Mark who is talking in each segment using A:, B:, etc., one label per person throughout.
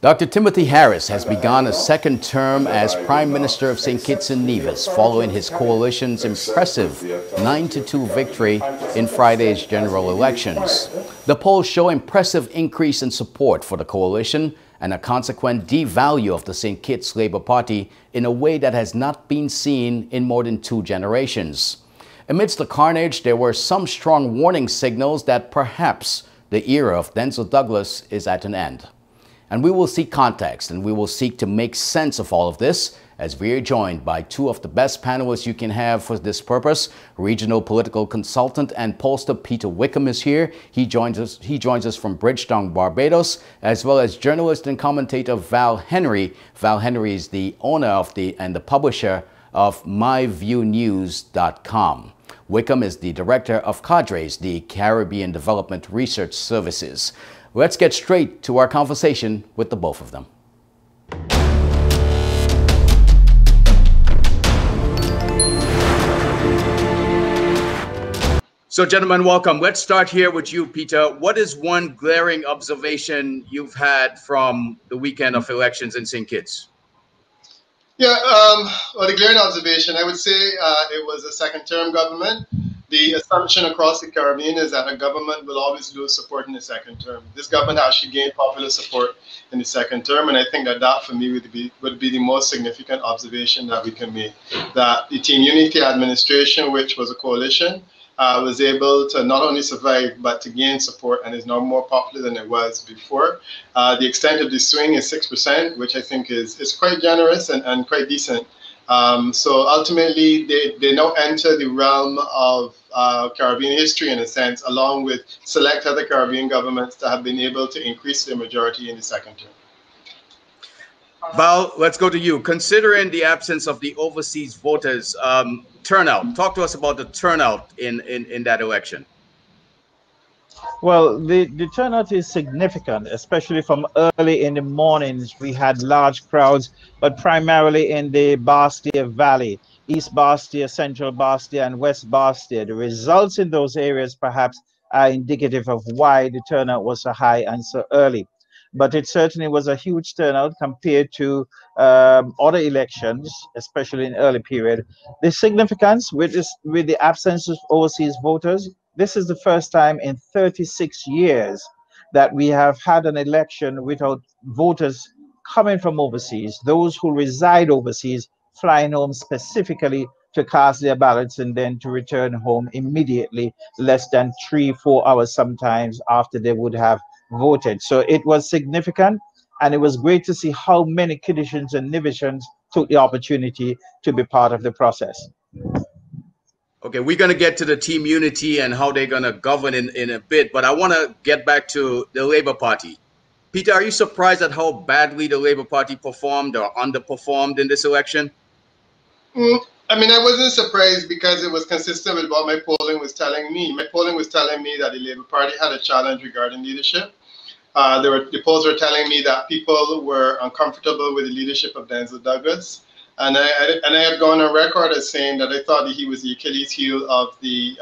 A: Dr. Timothy Harris has begun a second term as Prime Minister of St. Kitts and Nevis following his coalition's impressive 9-2 victory in Friday's general elections. The polls show impressive increase in support for the coalition and a consequent devalue of the St. Kitts Labour Party in a way that has not been seen in more than 2 generations. Amidst the carnage, there were some strong warning signals that perhaps the era of Denzel Douglas is at an end. And we will seek context and we will seek to make sense of all of this as we are joined by 2 of the best panelists you can have for this purpose. Regional political consultant and pollster Peter Wickham is here. He joins us from Bridgetown, Barbados, as well as journalist and commentator Val Henry. Val Henry is the owner of and the publisher of myviewnews.com. Wickham is the director of Cadres, the Caribbean Development Research Services. Let's get straight to our conversation with the both of them. So, gentlemen, welcome. Let's start here with you, Peter. What is one glaring observation you've had from the weekend of elections in St. Kitts?
B: Yeah, well, the glaring observation, I would say it was a second-term government. The assumption across the Caribbean is that a government will always lose support in the second term. This government actually gained popular support in the second term, and I think that for me would be the most significant observation that we can make. That the Team Unity administration, which was a coalition, was able to not only survive but to gain support and is now more popular than it was before. The extent of the swing is 6%, which I think is quite generous and quite decent. So ultimately, they now enter the realm of Caribbean history in a sense, along with select other Caribbean governments that have been able to increase their majority in the second term.
A: Val, let's go to you. Considering the absence of the overseas voters, turnout, talk to us about the turnout in that election.
C: Well, the turnout is significant, especially from early in the mornings. We had large crowds, but primarily in the Bastia Valley, East Bastia, Central Bastia, and West Bastia. The results in those areas perhaps are indicative of why the turnout was so high and so early. But it certainly was a huge turnout compared to other elections, especially in early period. The significance with the absence of overseas voters, this is the first time in 36 years that we have had an election without voters coming from overseas, those who reside overseas flying home specifically to cast their ballots and then to return home immediately, less than 3-4 hours sometimes after they would have voted. So it was significant, and it was great to see how many Kittitians and Nevisians took the opportunity to be part of the process.
A: Okay, we're going to get to the Team Unity and how they're going to govern in a bit, but I want to get back to the Labour Party. Peter, are you surprised at how badly the Labour Party performed or underperformed in this election?
B: I mean, I wasn't surprised because it was consistent with what my polling was telling me. My polling was telling me that the Labour Party had a challenge regarding leadership. The polls were telling me that people were uncomfortable with the leadership of Denzel Douglas. And I had gone on record as saying that I thought that he was the Achilles heel of the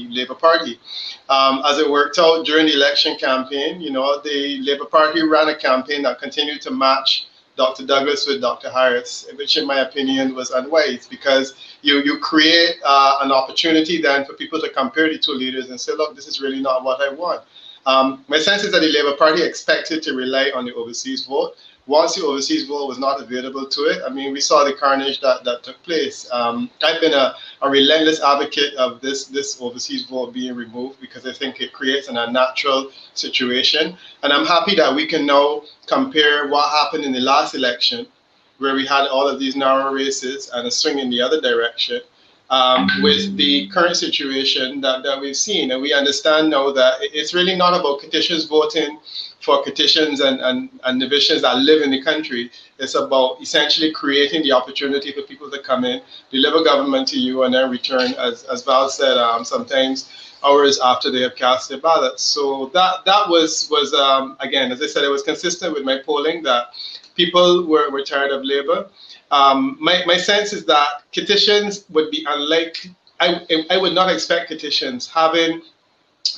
B: Labour Party. As it worked out during the election campaign, you know, the Labour Party ran a campaign that continued to match Dr. Douglas with Dr. Harris, which in my opinion was unwise, because you create an opportunity then for people to compare the 2 leaders and say, look, this is really not what I want. My sense is that the Labour Party expected to rely on the overseas vote. Once the overseas vote was not available to it, I mean, we saw the carnage that took place. I've been a relentless advocate of this overseas vote being removed because I think it creates an unnatural situation. And I'm happy that we can now compare what happened in the last election, where we had all of these narrow races and a swing in the other direction, with the current situation that we've seen. And we understand now that it's really not about Kittitians voting for Kittitians and Nevisians that live in the country. It's about essentially creating the opportunity for people to come in, deliver government to you, and then return, as Val said, sometimes hours after they have cast their ballots. So that was again, as I said, it was consistent with my polling that people were tired of Labour. My sense is that Kittitians would be unlike, I would not expect Kittitians, having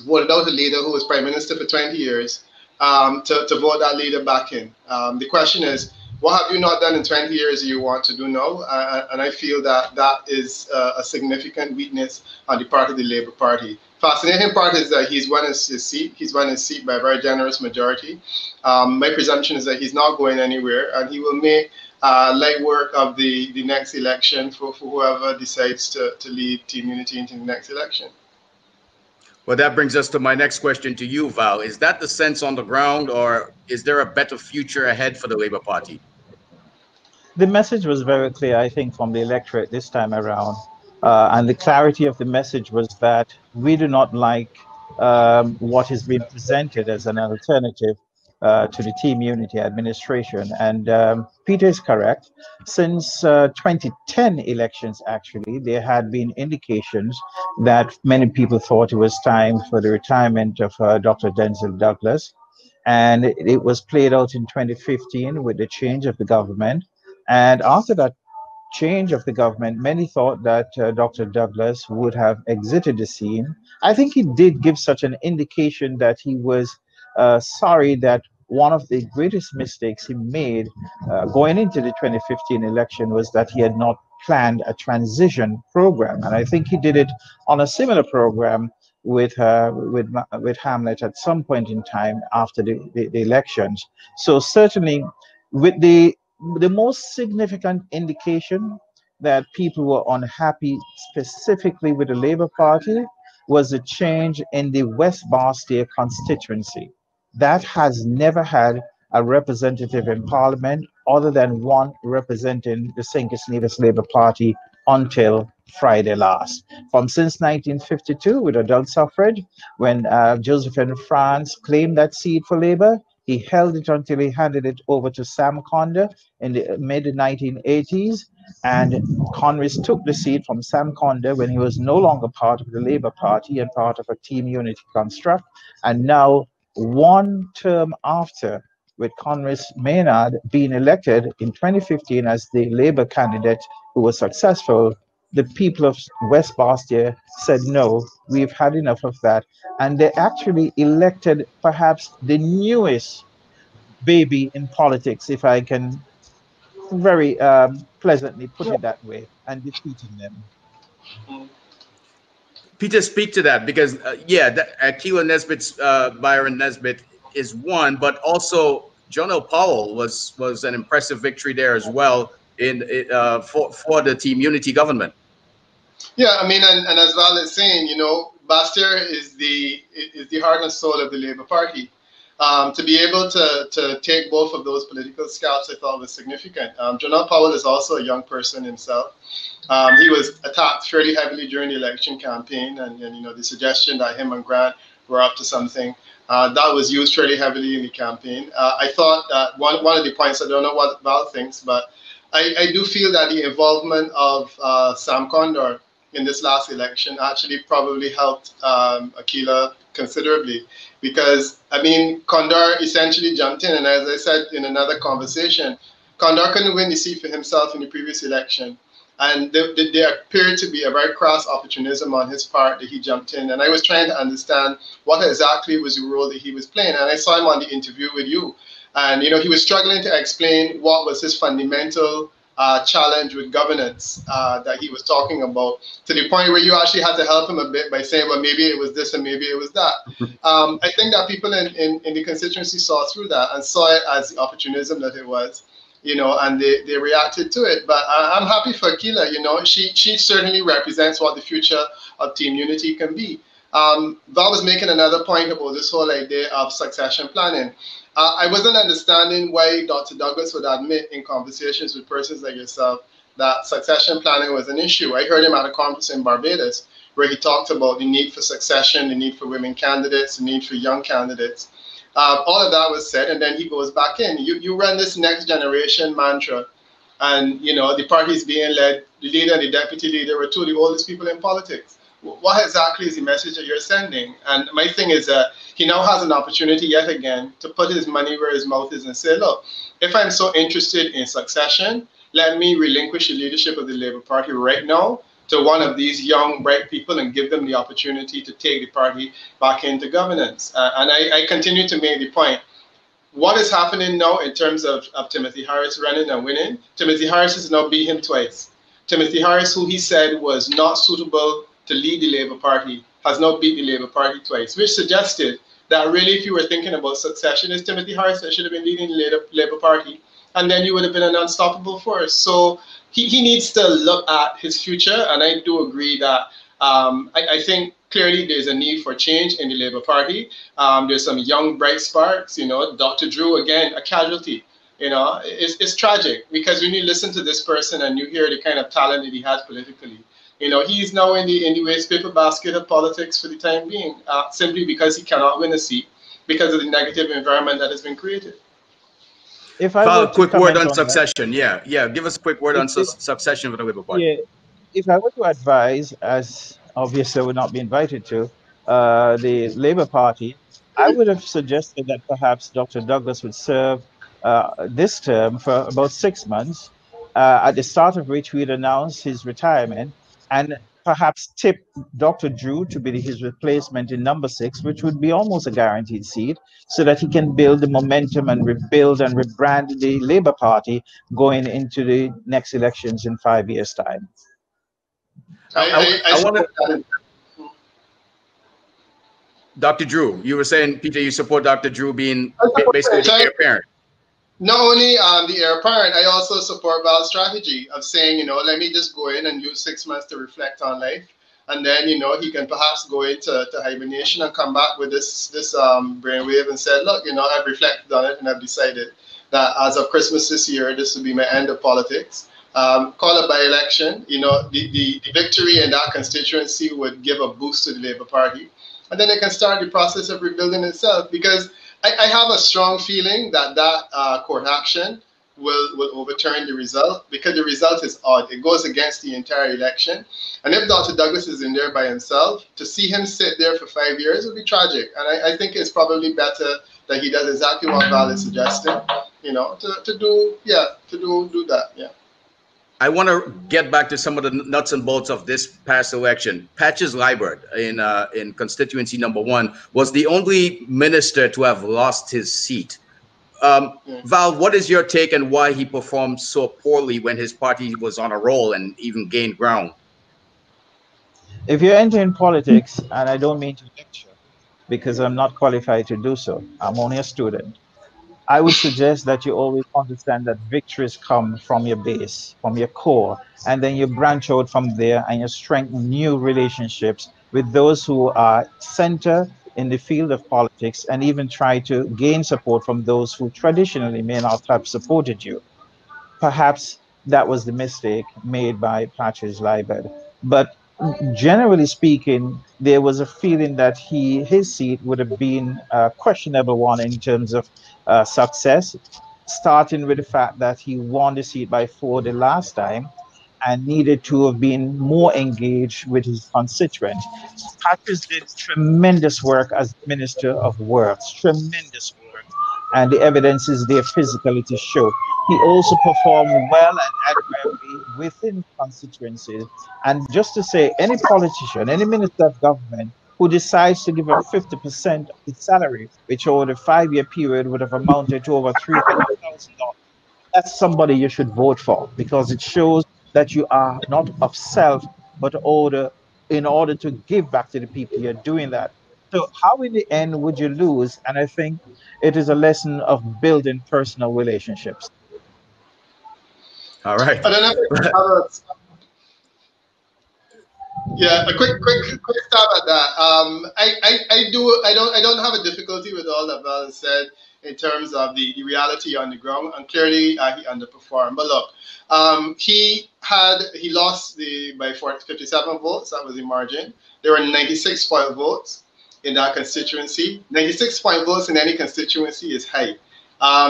B: voted out a leader who was Prime Minister for 20 years, to vote that leader back in. The question is, what have you not done in 20 years that you want to do now? And I feel that that is a significant weakness on the part of the Labour Party. Fascinating part is that he's won his seat. He's won his seat by a very generous majority. My presumption is that he's not going anywhere, and he will make light work of the next election for whoever decides to lead Team Unity into the next election.
A: Well, that brings us to my next question to you, Val. Is that the sense on the ground, or is there a better future ahead for the Labour Party?
C: The message was very clear, I think, from the electorate this time around. And the clarity of the message was that we do not like what is being presented as an alternative to the Team Unity administration. And Peter is correct. Since 2010 elections, actually, there had been indications that many people thought it was time for the retirement of Dr. Denzel Douglas. And it was played out in 2015 with the change of the government. And after that change of the government, many thought that Dr. Douglas would have exited the scene. I think he did give such an indication that he was sorry that one of the greatest mistakes he made going into the 2015 election was that he had not planned a transition program. And I think he did it on a similar program with Hamlet at some point in time after the elections. So certainly with the most significant indication that people were unhappy specifically with the Labour Party was a change in the West Bastia constituency. That has never had a representative in Parliament other than one representing the St. Kitts Nevis Labour Party until Friday last. Since 1952 with adult suffrage, when Josephine France claimed that seat for Labour, he held it until he handed it over to Sam Conde in the mid-1980s, and Conris took the seat from Sam Conde when he was no longer part of the Labour Party and part of a Team Unity construct. And now, one term after, with Conris Maynard being elected in 2015 as the Labour candidate who was successful, the people of West Bastia said, no, we've had enough of that. And they actually elected perhaps the newest baby in politics, if I can very pleasantly put it that way, and defeating them.
A: Peter, speak to that, because Akila Nesbitt's Byron Nesbitt is one, but also Jonel Powell was an impressive victory there as well for the Team Unity government.
B: Yeah, I mean, and as Val is saying, you know, Bastia is the heart and soul of the Labour Party. To be able to take both of those political scalps, I thought was significant. Jonel Powell is also a young person himself. He was attacked fairly heavily during the election campaign, and you know, the suggestion that him and Grant were up to something, that was used fairly heavily in the campaign. I thought that one of the points, I don't know what Val thinks, but I do feel that the involvement of Sam Condor in this last election actually probably helped Akila considerably, because I mean, Condor essentially jumped in, and as I said in another conversation, Condor couldn't win the seat for himself in the previous election, and there appeared to be a very crass opportunism on his part that he jumped in, and I was trying to understand what exactly was the role that he was playing, and I saw him on the interview with you, and you know, he was struggling to explain what was his fundamental challenge with governance that he was talking about, to the point where you actually had to help him a bit by saying, well, maybe it was this and maybe it was that. I think that people in the constituency saw through that and saw it as the opportunism that it was, you know, and they reacted to it. But I'm happy for Akila, you know, she certainly represents what the future of Team Unity can be. Val was making another point about this whole idea of succession planning. I wasn't understanding why Dr. Douglas would admit in conversations with persons like yourself that succession planning was an issue. I heard him at a conference in Barbados where he talked about the need for succession, the need for women candidates, the need for young candidates. All of that was said, and then he goes back in. You run this next generation mantra, and you know, the party's being led, the leader and the deputy leader were two of the oldest people in politics. What exactly is the message that you're sending? And my thing is that he now has an opportunity yet again to put his money where his mouth is and say, look, if I'm so interested in succession, let me relinquish the leadership of the Labour Party right now to one of these young, bright people and give them the opportunity to take the party back into governance. And I continue to make the point. What is happening now in terms of Timothy Harris running and winning? Timothy Harris has now beat him twice. Timothy Harris, who he said was not suitable to lead the Labour Party, has now beat the Labour Party twice, which suggested that really, if you were thinking about succession, it's Timothy Harris that should have been leading the Labour Party, and then you would have been an unstoppable force. So he needs to look at his future, and I do agree that I think clearly there's a need for change in the Labour Party. There's some young, bright sparks. You know, Dr. Drew, again, a casualty. You know, it's tragic because when you listen to this person and you hear the kind of talent that he has politically, you know, he's now in the wastepaper basket of politics for the time being, simply because he cannot win a seat because of the negative environment that has been created.
C: If I were to
D: quick word on
C: that,
D: succession. Yeah. Give us a quick word on succession for the Labour Party.
C: Yeah, if I were to advise, as obviously I would not be invited to, the Labour Party, I would have suggested that perhaps Dr. Douglas would serve this term for about 6 months, at the start of which we'd announce his retirement, and perhaps tip Dr. Drew to be his replacement in number 6, which would be almost a guaranteed seat, so that he can build the momentum and rebuild and rebrand the Labour Party going into the next elections in 5 years' time.
D: I want to. Dr. Drew, you were saying, Peter, you support Dr. Drew being basically the heir apparent.
B: Not only the heir apparent, I also support Val's strategy of saying, you know, let me just go in and use 6 months to reflect on life. And then, you know, he can perhaps go into hibernation and come back with this brainwave and say, look, you know, I've reflected on it and I've decided that as of Christmas this year, this will be my end of politics. Call a by-election. You know, the victory in that constituency would give a boost to the Labour Party. And then they can start the process of rebuilding itself, because I have a strong feeling that court action will overturn the result, because the result is odd. It goes against the entire election. And if Dr. Douglas is in there by himself, to see him sit there for 5 years would be tragic. And I think it's probably better that he does exactly what Val is suggesting, you know, to do that, yeah.
D: I want to get back to some of the nuts and bolts of this past election. Patches Liebert in constituency number 1 was the only minister to have lost his seat. Val, what is your take on why he performed so poorly when his party was on a roll and even gained ground?
C: If you enter in politics, and I don't mean to lecture, because I'm not qualified to do so, I'm only a student, I would suggest that you always understand that victories come from your base, from your core, and then you branch out from there and you strengthen new relationships with those who are center in the field of politics, and even try to gain support from those who traditionally may not have supported you. Perhaps that was the mistake made by Patches Liebert. But generally speaking, there was a feeling that his seat would have been a questionable one in terms of success, starting with the fact that he won the seat by 4 the last time and needed to have been more engaged with his constituents. Patches did tremendous work as Minister of Works, tremendous work, and the evidence is there physically to show. He also performed well and admirably within constituencies. And just to say, any politician, any minister of government who decides to give up 50% of his salary, which over the 5-year period would have amounted to over $300,000, that's somebody you should vote for, because it shows that you are not of self, but in order to give back to the people, you're doing that. So how in the end would you lose? And I think it is a lesson of building personal relationships.
D: All right.
B: I don't know. Yeah, a quick stab at that. I don't have a difficulty with all that Val said in terms of the reality on the ground, and clearly he underperformed. But look, he lost by 57 votes. That was the margin. There were 96 point votes in that constituency. 96 point votes in any constituency is high.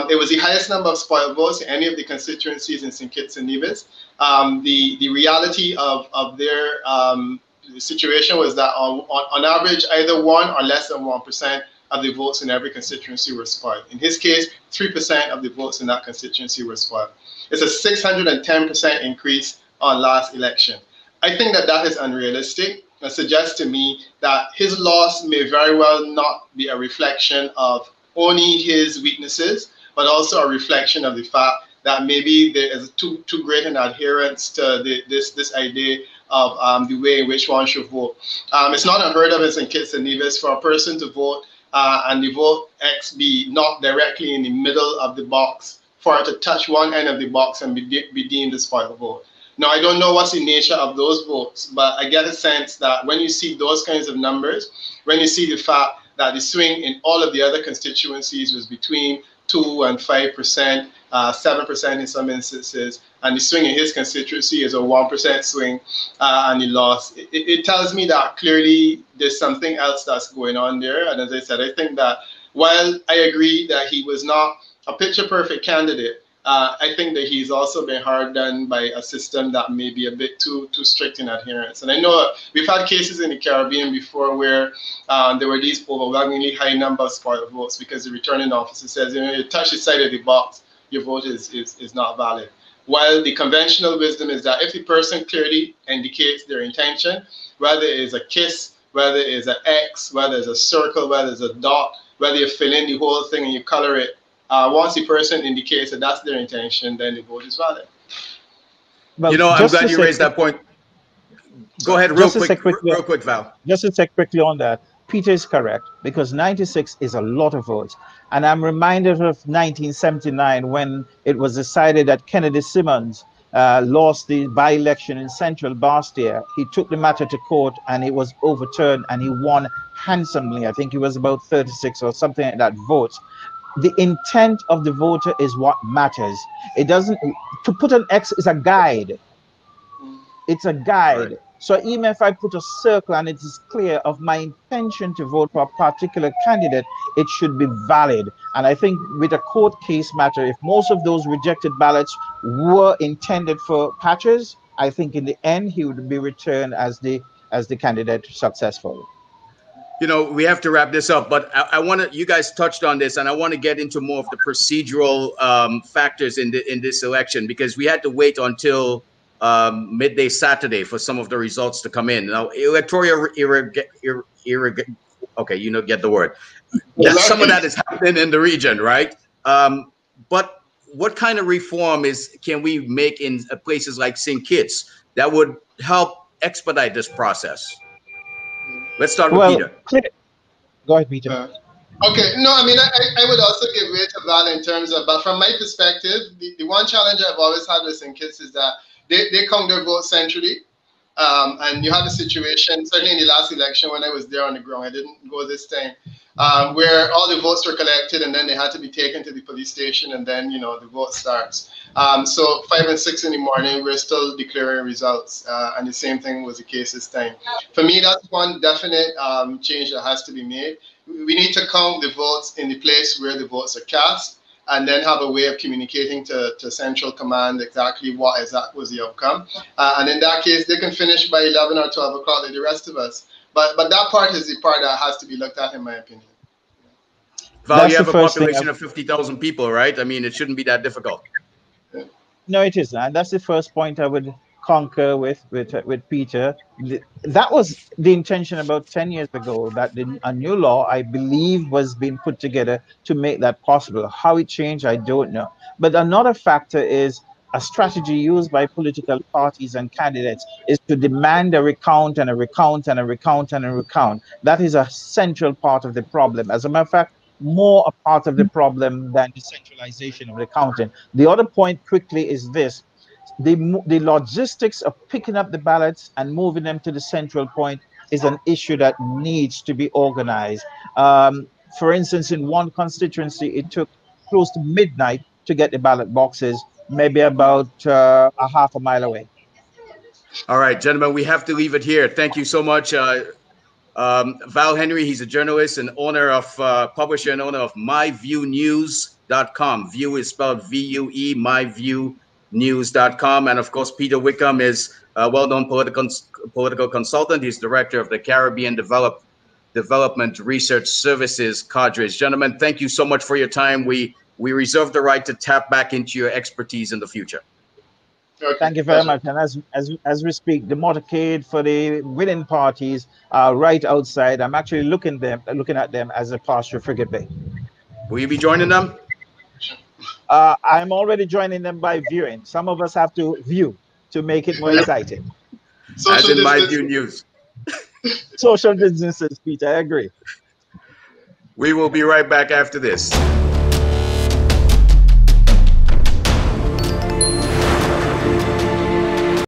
B: It was the highest number of spoiled votes in any of the constituencies in St. Kitts and Nevis. The reality of their situation was that on average, either 1 or less than 1% of the votes in every constituency were spoiled. In his case, 3% of the votes in that constituency were spoiled. It's a 610% increase on last election. I think that that is unrealistic. It suggests to me that his loss may very well not be a reflection of only his weaknesses, but also a reflection of the fact that maybe there is too great an adherence to this idea of the way in which one should vote. It's not unheard of in St. Kitts and Nevis for a person to vote and the vote X be not directly in the middle of the box, for it to touch one end of the box and be deemed a spoiled vote. Now, I don't know what's the nature of those votes, but I get a sense that when you see those kinds of numbers, when you see the fact that the swing in all of the other constituencies was between 2 and 5%, 7% in some instances, and the swing in his constituency is a 1% swing, and he lost. It tells me that clearly there's something else that's going on there. And as I said, I think that while I agree that he was not a picture-perfect candidate, I think that he's also been hard done by a system that may be a bit too strict in adherence. And I know we've had cases in the Caribbean before where there were these overwhelmingly high number of spoiled votes because the returning officer says, you know, you touch the side of the box, your vote is not valid. While the conventional wisdom is that if the person clearly indicates their intention, whether it is a kiss, whether it is an X, whether it's a circle, whether it's a dot, whether you fill in the whole thing and you color it, once the person indicates that that's their intention, then the vote is valid.
D: Well, you know, I'm glad you raised that point. Go ahead, real quick, Val.
C: Just to say quickly on that, Peter is correct, because 96 is a lot of votes. And I'm reminded of 1979 when it was decided that Kennedy Simmons lost the by-election in Central Bastia. He took the matter to court and it was overturned and he won handsomely. I think it was about 36 or something like that votes. The intent of the voter is what matters. It doesn't, to put an X is a guide. It's a guide. Right. So even if I put a circle and it is clear of my intention to vote for a particular candidate, it should be valid. And I think with a court case matter, if most of those rejected ballots were intended for Patches, I think in the end he would be returned as the candidate successful.
D: You know, we have to wrap this up, but I want to, you guys touched on this, and I want to get into more of the procedural factors in this election, because we had to wait until midday Saturday for some of the results to come in. Now, electoral okay, you know, get the word. Some of that is happening in the region, right? But what kind of reform can we make in places like St. Kitts that would help expedite this process? Let's start with Peter.
C: Go ahead, Peter.
B: Okay, no, I mean, I would also give way to Val in terms of, but from my perspective, the one challenge I've always had with St. Kitts is that they count their votes centrally. And you have a situation, certainly in the last election when I was there on the ground, I didn't go this time, where all the votes were collected and then they had to be taken to the police station and then, you know, the vote starts. So 5 and 6 in the morning, we're still declaring results. And the same thing was the case this time. For me, that's one definite change that has to be made. We need to count the votes in the place where the votes are cast, and then have a way of communicating to Central Command exactly what was the outcome. And in that case, they can finish by 11 or 12 o'clock like the rest of us. But that part is the part that has to be looked at, in my opinion.
D: Val, you have a population of 50,000 people, right? I mean, it shouldn't be that difficult.
C: No, it isn't. And that's the first point I would concur with Peter. That was the intention about 10 years ago, that a new law, I believe, was being put together to make that possible. How it changed, I don't know. But another factor is a strategy used by political parties and candidates is to demand a recount and a recount and a recount and a recount. That is a central part of the problem. As a matter of fact, more a part of the problem than the centralization of the counting. The other point quickly is this. The logistics of picking up the ballots and moving them to the central point is an issue that needs to be organized. For instance, in one constituency, it took close to midnight to get the ballot boxes, maybe about a half a mile away.
D: All right, gentlemen, we have to leave it here. Thank you so much. Val Henry, he's a journalist and owner of, publisher and owner of myviewnews.com. View is spelled V-U-E, myviewnews.com. And of course, Peter Wickham is a well-known political consultant. He's director of the Caribbean Development Research Services cadres. Gentlemen, thank you so much for your time. We reserve the right to tap back into your expertise in the future.
B: Okay,
C: Thank you very
B: pleasure.
C: much. And as we speak, the motorcade for the winning parties are right outside. I'm actually looking at them as a pass through Frigate Bay.
D: Will you be joining them?
C: I'm already joining them by viewing. Some of us have to view to make it more exciting.
D: As
B: Social
D: in my
B: distance.
D: view news.
C: Social businesses, Peter, I agree.
D: We will be right back after this.